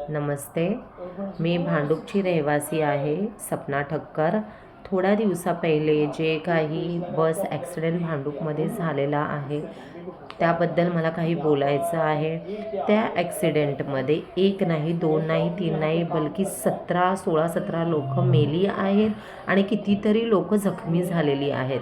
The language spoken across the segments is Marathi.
नमस्ते. मी भांडूपची रहिवासी आहे, सपना ठक्कर. थोड्या दिवसा पहिले जे काही बस ॲक्सिडेंट भांडूपमध्ये झालेला आहे, त्याबद्दल मला काही बोलायचं आहे. त्या ॲक्सिडेंटमध्ये 1 नाही, 2 नाही, 3 नाही, बल्कि 16-17 लोकं मेली आहेत आणि कितीतरी लोकं जखमी झालेली आहेत.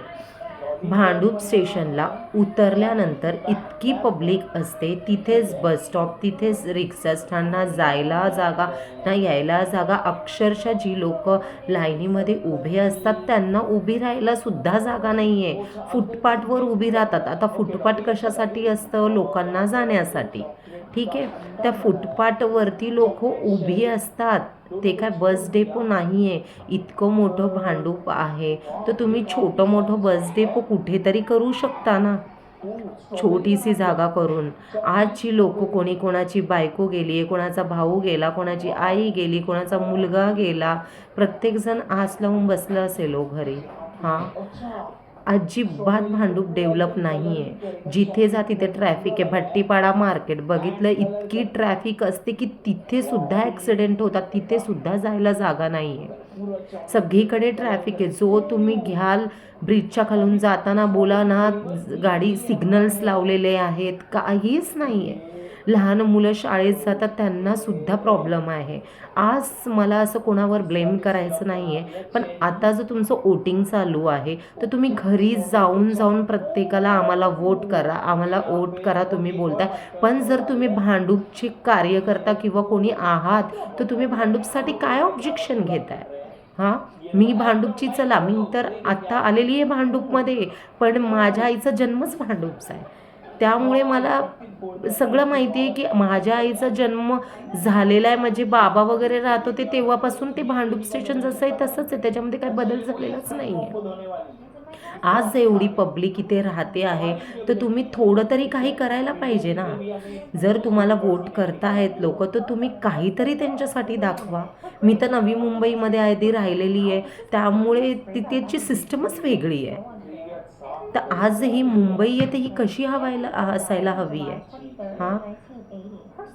भांडूप स्टेशनला उतरल्यानंतर इतकी पब्लिक असते, तिथेच बस स्टॉप, तिथेच रिक्षा स्टँड, ना जायला जागा ना यायला जागा. अक्षरशः जी लोकं लाईनीमध्ये उभे असतात त्यांना उभी राहायला सुद्धा जागा नाही आहे. फुटपाथवर उभी राहतात. आता फुटपाथ कशासाठी असतं? लोकांना जाण्यासाठी. ठीक आहे, त्या फुटपाथवरती लोक उभी असतात. ते काय बस डेपो नाही आहे. इतकं मोठं भांडूप आहे तर तुम्ही छोटं मोठं बस डेपो कुठेतरी करू शकता ना, छोटीशी जागा करून. आजची लोक, कोणी कोणाची बायको गेली आहे, कोणाचा भाऊ गेला, कोणाची आई गेली, कोणाचा मुलगा गेला, प्रत्येकजण आस लावून बसलं असेल हो घरी. हां, अजिबात भांडूप डेव्हलप नाही आहे. जिथे जा तिथे ट्रॅफिक आहे. भट्टीपाडा मार्केट बघितलं, इतकी ट्रॅफिक असते की तिथे सुद्धा ॲक्सिडेंट होतात, तिथे सुद्धा जायला जागा नाही आहे. सगळीकडे ट्रॅफिक आहे. जो तुम्ही घ्याल ब्रिजच्या खालून जाताना बोला ना, गाडी सिग्नल्स लावलेले आहेत, काहीच नाही आहे. लहान मुलं शाळेत जातात त्यांना सुद्धा प्रॉब्लेम आहे. आज मला असं कोणावर ब्लेम करायचं नाही आहे, पण आता जर तुमचं वोटिंग चालू आहे तर तुम्ही घरी जाऊन जाऊन प्रत्येकाला आम्हाला वोट करा, आम्हाला वोट करा तुम्ही बोलताय. पण जर तुम्ही भांडूपचे कार्यकर्ता किंवा कोणी आहात तर तुम्ही भांडूपसाठी काय ऑब्जेक्शन घेताय? हां, मी भांडूपची, चला मी तर आत्ता आलेली आहे भांडूपमध्ये, पण माझ्या आईचा जन्मच भांडूपचा आहे. त्यामुळे मला सगळं माहिती आहे की माझ्या आईचा जन्म झालेला आहे. म्हणजे बाबा वगैरे राहत होते तेव्हापासून ते भांडूप स्टेशन जसं आहे तसंच आहे, त्याच्यामध्ये काही बदल झालेलाच नाही आहे. आज एवढी पब्लिक इथे राहते आहे तर तुम्ही थोडं तरी काही करायला पाहिजे ना. जर तुम्हाला वोट करतायत लोक तर तुम्ही काहीतरी त्यांच्यासाठी दाखवा. मी तर नवी मुंबईमध्ये आधी राहिलेली आहे, त्यामुळे तिथेची सिस्टमच वेगळी आहे. तर आज ही मुंबई आहे तर ही कशी असायला हवी आहे? हां,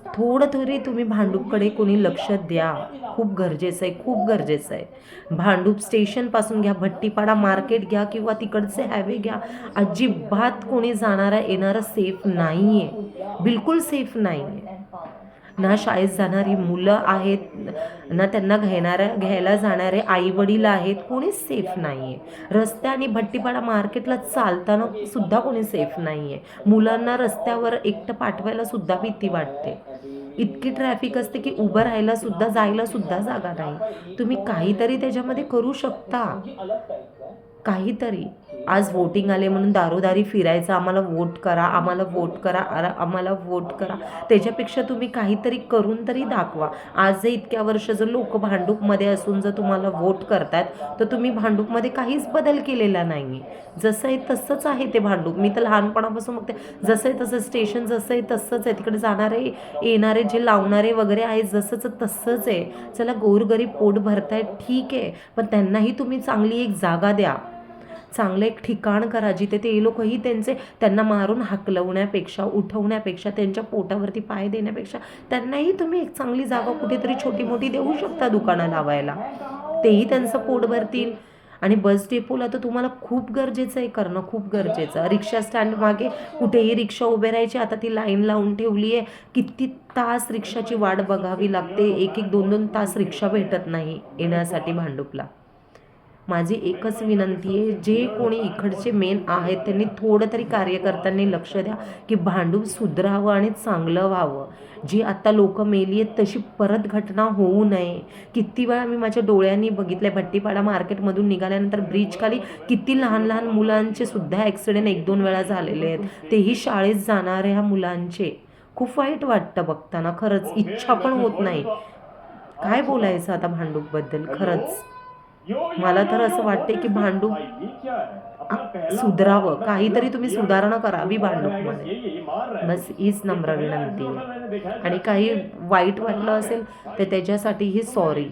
थोडं तरी तुम्ही भांडूपकडे कोणी लक्ष द्या. खूप गरजेचं आहे, खूप गरजेचं आहे. भांडूप स्टेशनपासून घ्या, भट्टीपाडा मार्केट घ्या किंवा तिकडचे हायवे घ्या, अजिबात कोणी जाणारा येणारं सेफ नाही आहे, बिलकुल सेफ नाही आहे. ना शाळेत जाणारी मुलं आहेत, ना त्यांना घ्यायला जाणारे आई वडील आहेत, कोणीच सेफ नाही आहे. रस्ते आणि भट्टीपाडा मार्केटला चालताना सुद्धा कोणी सेफ नाही आहे. मुलांना रस्त्यावर एकटं पाठवायला सुद्धा भीती वाटते. इतकी ट्रॅफिक असते की उभं राहायला सुद्धा, जायला सुद्धा जागा नाही. तुम्ही काहीतरी त्याच्यामध्ये करू शकता, काहीतरी. आज वोटिंग आले म्हणून दारोदारी फिरायचं, आम्हाला वोट करा, आम्हाला वोट करा, आम्हाला वोट करा. त्याच्यापेक्षा तुम्ही काहीतरी करून तरी दाखवा. आज जर इतक्या वर्ष जर लोक भांडूपमध्ये असून जर तुम्हाला वोट करतात तर तुम्ही भांडूपमध्ये काहीच बदल केलेला नाही. जसं आहे तसंच आहे ते भांडूप. मी तर लहानपणापासून बघते, जसं आहे तसं स्टेशन, जसं आहे तसंच आहे. तिकडे जाणारे येणारे जे लावणारे वगैरे आहे जसंच तसंच आहे. चला, गोरगरीब पोट भरतायत ठीक आहे, पण त्यांनाही तुम्ही चांगली एक जागा द्या, चांगलं एक ठिकाण करा जिथे ते लोकही त्यांना मारून हाकलवण्यापेक्षा, उठवण्यापेक्षा, त्यांच्या पोटावरती पाय देण्यापेक्षा त्यांनाही तुम्ही एक चांगली जागा कुठेतरी छोटी मोठी देऊ शकता दुकानं लावायला. तेही त्यांचं पोट भरतील. आणि बस डेपोला तर तुम्हाला खूप गरजेचं आहे करणं, खूप गरजेचं. रिक्षा स्टँड मागे कुठेही रिक्षा उभे राहायची, आता ती लाईन लावून ठेवली आहे. किती तास रिक्षाची वाट बघावी लागते, 1-1, 2-2 तास रिक्षा भेटत नाही येण्यासाठी भांडूपला. माझी एकच विनंती आहे, जे कोणी इकडचे मेन आहेत त्यांनी थोडं तरी कार्यकर्त्यांनी लक्ष द्या की भांडूप सुधरावं आणि चांगलं व्हावं. जी आता लोकं मेली आहेत तशी परत घटना होऊ नये. किती वेळा मी माझ्या डोळ्यांनी बघितलं, भट्टीपाडा मार्केटमधून निघाल्यानंतर ब्रिजखाली किती लहान लहान मुलांचे सुद्धा ॲक्सिडेंट 1-2 वेळा झालेले आहेत, तेही शाळेत जाणाऱ्या मुलांचे. खूप वाईट वाटतं बघताना, खरंच इच्छा पण होत नाही. काय बोलायचं आता भांडूपबद्दल? खरंच मला तर असं वाटते की भांडूप सुधरावं, काहीतरी तुम्ही सुधारणा करावी भांडूपमध्ये. बस हीच नम्र विनंती आहे. आणि काही वाईट वाटलं असेल तर त्याच्यासाठीही सॉरी.